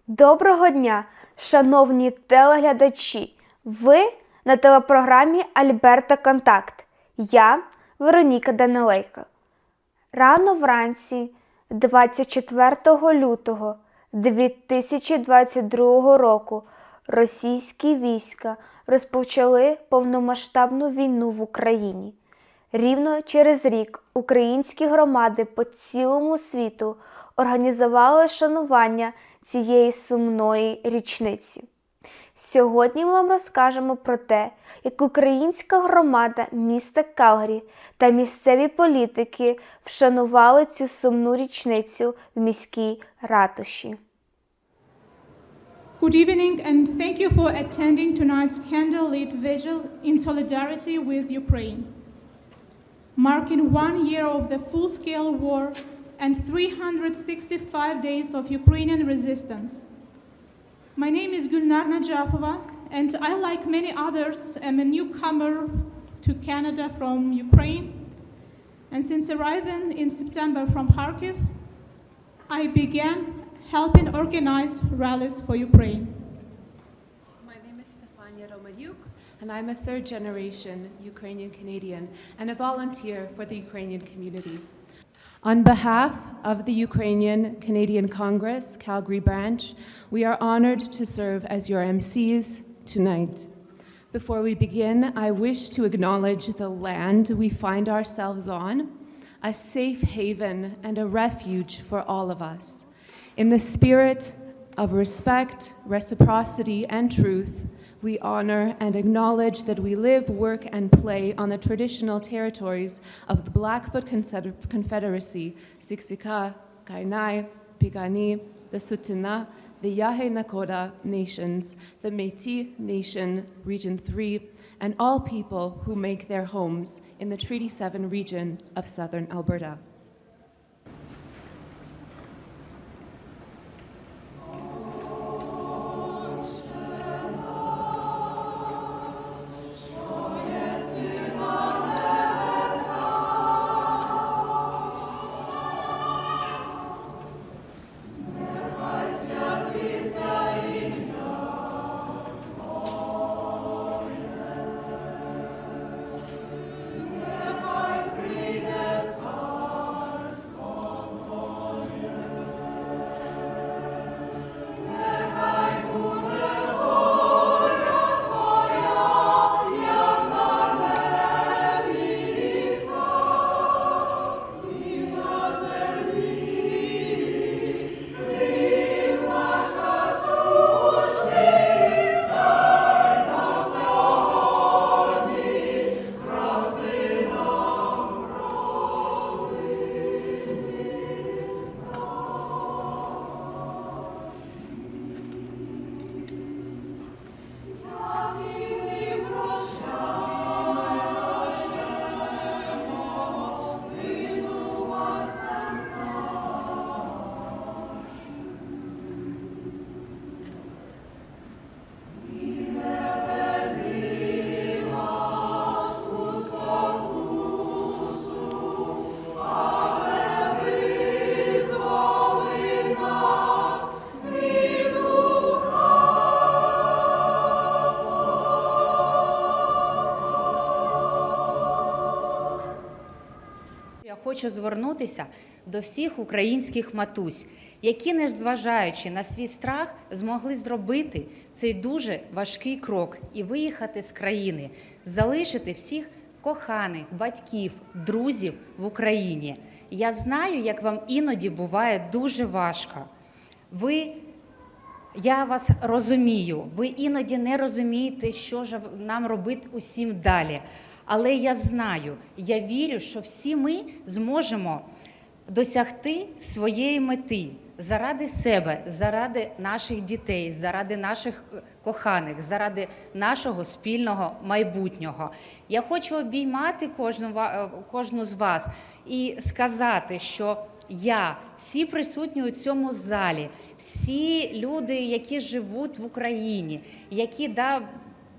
Доброго дня, шановні телеглядачі! Ви на телепрограмі Альберта Контакт. Я Вероніка Данилейко. Рано вранці 24 лютого 2022 року російські війська розпочали повномасштабну війну в Україні. Рівно через рік українські громади по цілому світу організували шанування цієї сумної річниці. Сьогодні ми вам розкажемо про те, як українська громада міста Калгарі та місцеві політики вшанували цю сумну річницю в міській ратуші. Good evening and thank you for attending tonight's candlelit vigil in solidarity with Ukraine. Marking 1 year of the full-scale war and 365 days of Ukrainian resistance. My name is Gulnar Najafova, and I, like many others, am a newcomer to Canada from Ukraine. And since arriving in September from Kharkiv, I began helping organize rallies for Ukraine. My name is Stefania Romaniuk, and I'm a third-generation Ukrainian Canadian and a volunteer for the Ukrainian community. On behalf of the Ukrainian Canadian Congress, Calgary branch, we are honored to serve as your MCs tonight. Before we begin, I wish to acknowledge the land we find ourselves on, a safe haven and a refuge for all of us. In the spirit of respect, reciprocity, and truth, we honor and acknowledge that we live, work, and play on the traditional territories of the Blackfoot Confederacy, Siksika, Kainai, Piikani, the Tsuut'ina, the Yahe Nakoda nations, the Métis Nation, Region 3, and all people who make their homes in the Treaty 7 region of southern Alberta. Хочу звернутися до всіх українських матусь, які, незважаючи на свій страх, змогли зробити цей дуже важкий крок і виїхати з країни, залишити всіх коханих, батьків, друзів в Україні. Я знаю, як вам іноді буває дуже важко. Я вас розумію, ви іноді не розумієте, що ж нам робити усім далі. Але я знаю, я вірю, що всі ми зможемо досягти своєї мети заради себе, заради наших дітей, заради наших коханих, заради нашого спільного майбутнього. Я хочу обіймати кожну з вас і сказати, що всі присутні у цьому залі, всі люди, які живуть в Україні, які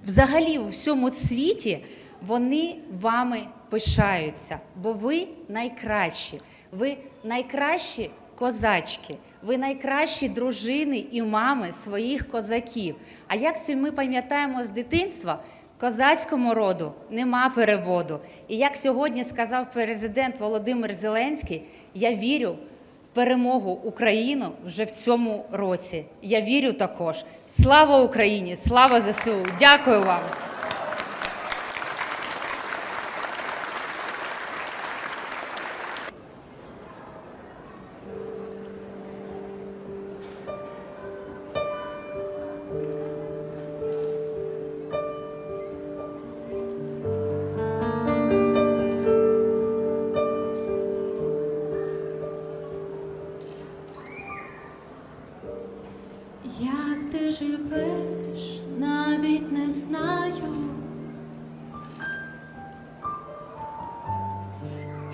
взагалі у всьому світі, вони вами пишаються, бо ви найкращі. Ви найкращі козачки. Ви найкращі дружини і мами своїх козаків. А як це ми пам'ятаємо з дитинства, козацькому роду нема переводу. І як сьогодні сказав президент Володимир Зеленський, я вірю в перемогу України вже в цьому році. Я вірю також. Слава Україні! Слава ЗСУ! Дякую вам! Як ти живеш, навіть не знаю.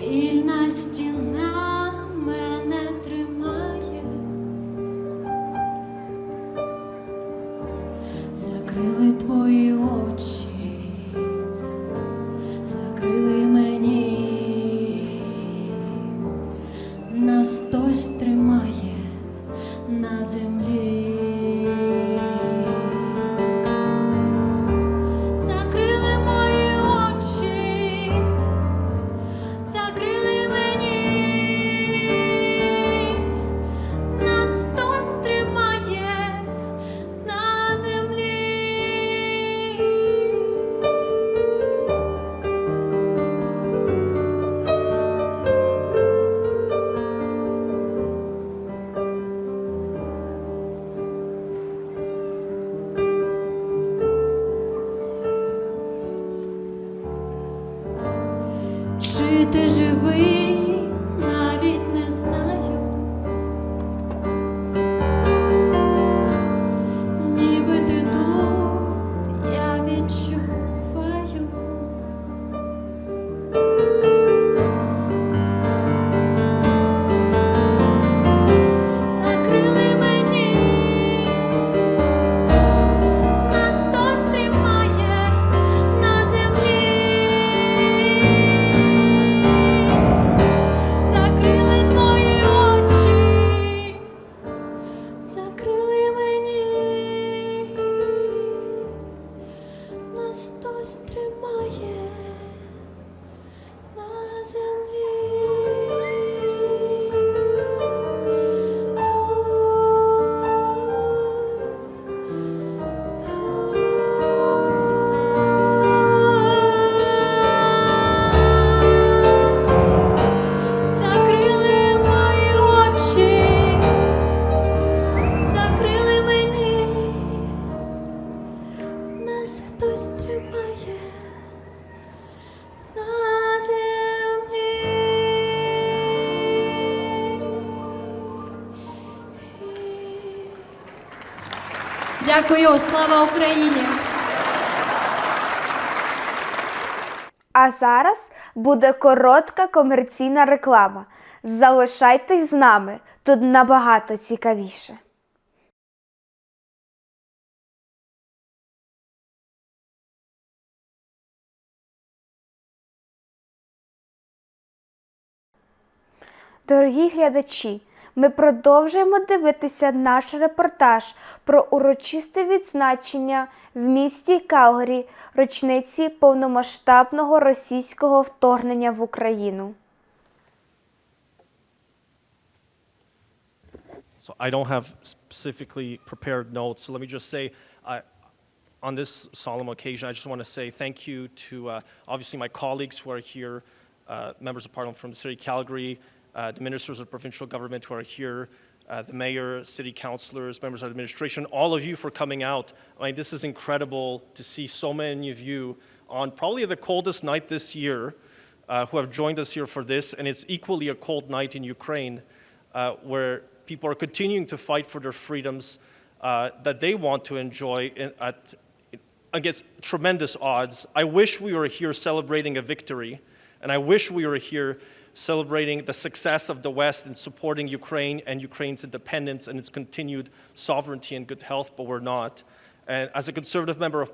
Вільна стіна мене тримає. Закрили твої очі, закрили мені. Нас хтось тримає на землі. Закрили мої очі, закрили мені. Нас хтось тримає на землі. Чи ти живий, навіть не знаю. Ніби ти тут, я відчуваю. Закрили мені. Нас хтось тримає на землі. Закрили твої очі, закрили мені. Нас хтось тримає на землі. Закрили мої очі, закрили мені. Нас хтось тримає на землі. Дякую, слава Україні! А зараз буде коротка комерційна реклама. Залишайтесь з нами, тут набагато цікавіше. Дорогі глядачі, ми продовжуємо дивитися наш репортаж про урочисте відзначення в місті Калгарі річниці повномасштабного російського вторгнення в Україну. So I don't have specifically prepared notes, so let me just say, on this solemn occasion, I just want to say thank you to obviously my colleagues who are here, members of parliament from the city of Calgary, the ministers of provincial government who are here, the mayor, city councillors, members of administration, all of you for coming out. I mean, this is incredible to see so many of you on probably the coldest night this year who have joined us here for this, and it's equally a cold night in Ukraine where people are continuing to fight for their freedoms that they want to enjoy against tremendous odds. I wish we were here celebrating a victory, and I wish we were here celebrating the success of the West in supporting Ukraine and Ukraine's independence and its continued sovereignty and good health, but we're not. And as a Conservative member of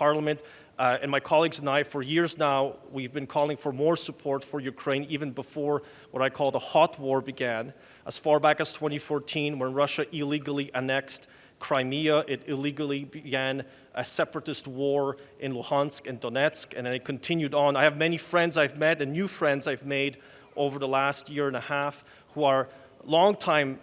Parliament, And my colleagues and I, for years now, we've been calling for more support for Ukraine even before what I call the hot war began. As far back as 2014, when Russia illegally annexed Crimea, it illegally began a separatist war in Luhansk and Donetsk, and then it continued on. I have many friends I've met and new friends I've made over the last year and a half who are longtime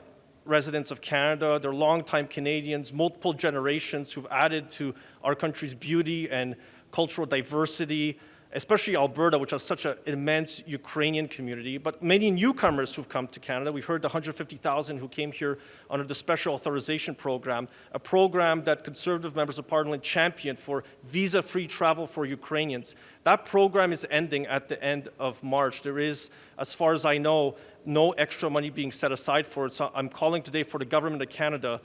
residents of Canada, they're longtime Canadians, multiple generations who've added to our country's beauty and cultural diversity, especially Alberta, which has such an immense Ukrainian community, but many newcomers who've come to Canada. We've heard the 150,000 who came here under the Special Authorization Program, a program that Conservative members of Parliament championed for visa-free travel for Ukrainians. That program is ending at the end of March. There is, as far as I know, no extra money being set aside for it. So I'm calling today for the Government of Canada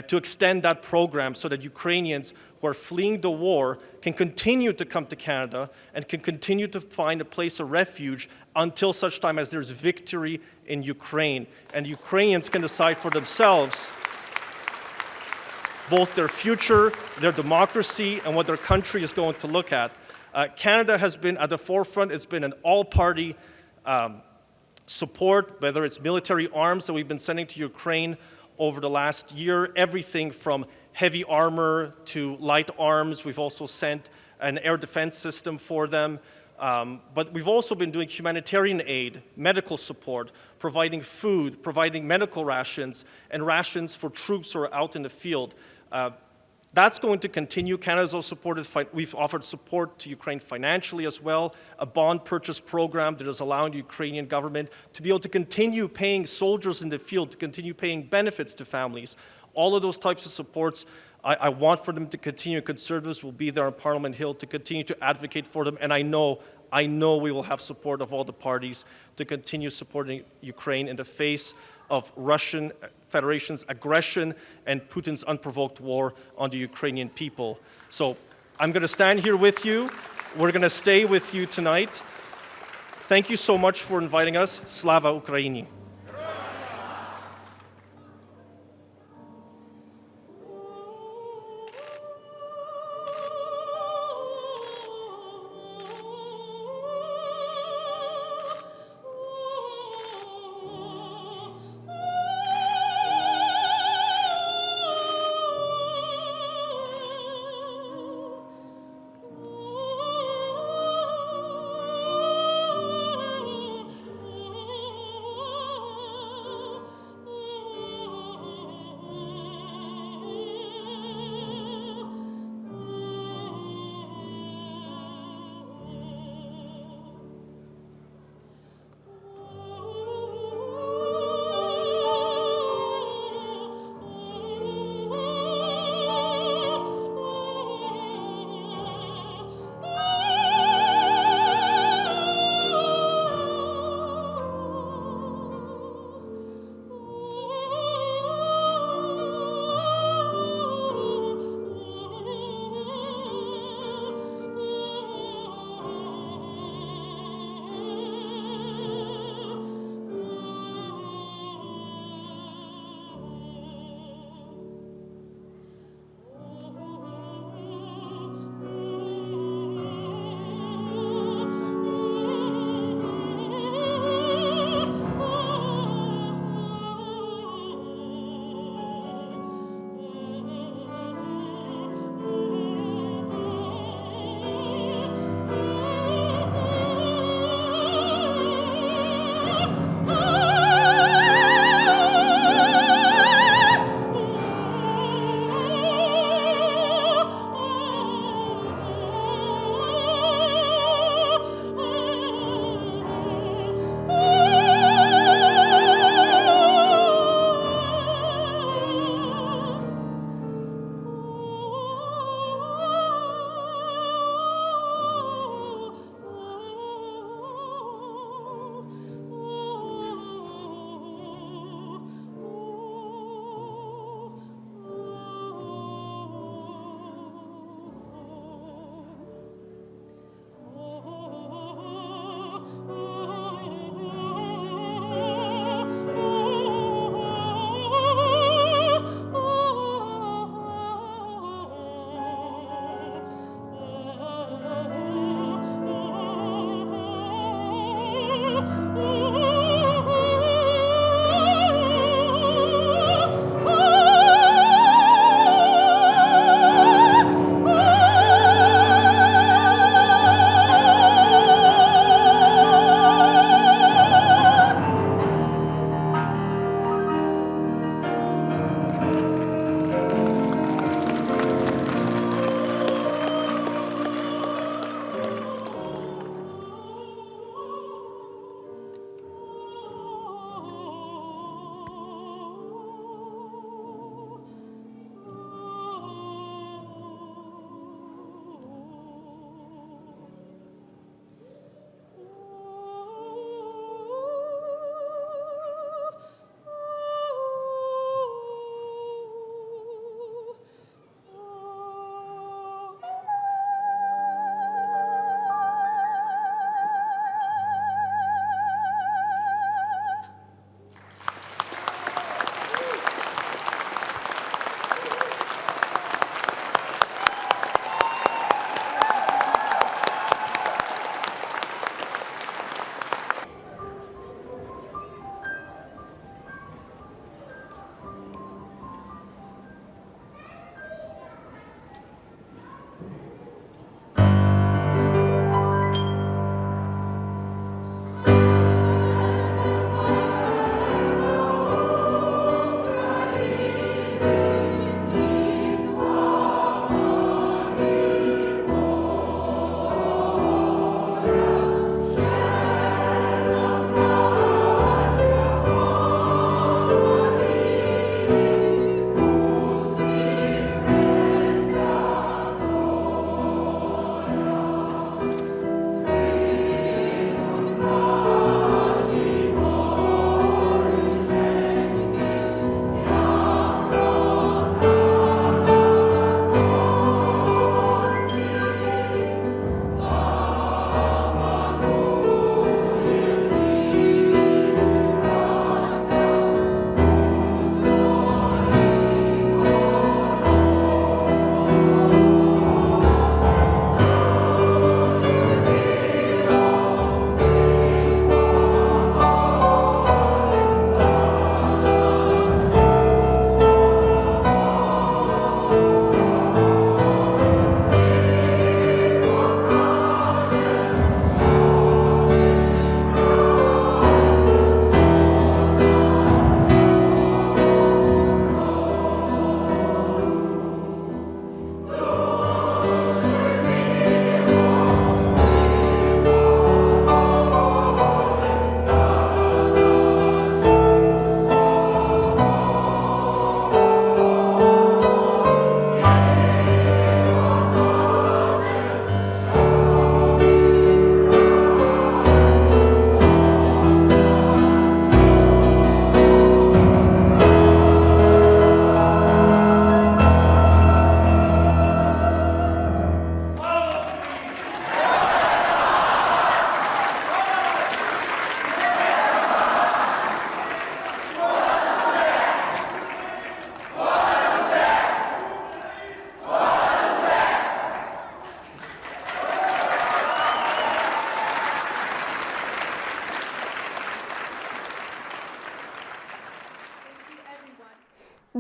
to extend that program so that Ukrainians who are fleeing the war can continue to come to Canada and can continue to find a place of refuge until such time as there's victory in Ukraine. And Ukrainians can decide for themselves both their future, their democracy, and what their country is going to look at. Canada has been at the forefront. It's been an all-party support, whether it's military arms that we've been sending to Ukraine over the last year, everything from heavy armor to light arms. We've also sent an air defense system for them. But we've also been doing humanitarian aid, medical support, providing food, providing medical rations, and rations for troops who are out in the field. That's going to continue. Canada's also supported, we've offered support to Ukraine financially as well, a bond purchase program that is allowing the Ukrainian government to be able to continue paying soldiers in the field, to continue paying benefits to families. All of those types of supports, I want for them to continue. Conservatives will be there on Parliament Hill to continue to advocate for them, and I know we will have support of all the parties to continue supporting Ukraine in the face of Russian Federation's aggression and Putin's unprovoked war on the Ukrainian people. So I'm going to stand here with you. We're going to stay with you tonight. Thank you so much for inviting us. Slava Ukraini.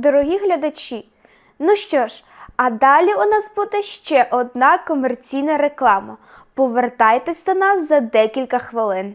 дорогі глядачі. Ну що ж, а далі у нас буде ще одна комерційна реклама. Повертайтесь до нас за декілька хвилин.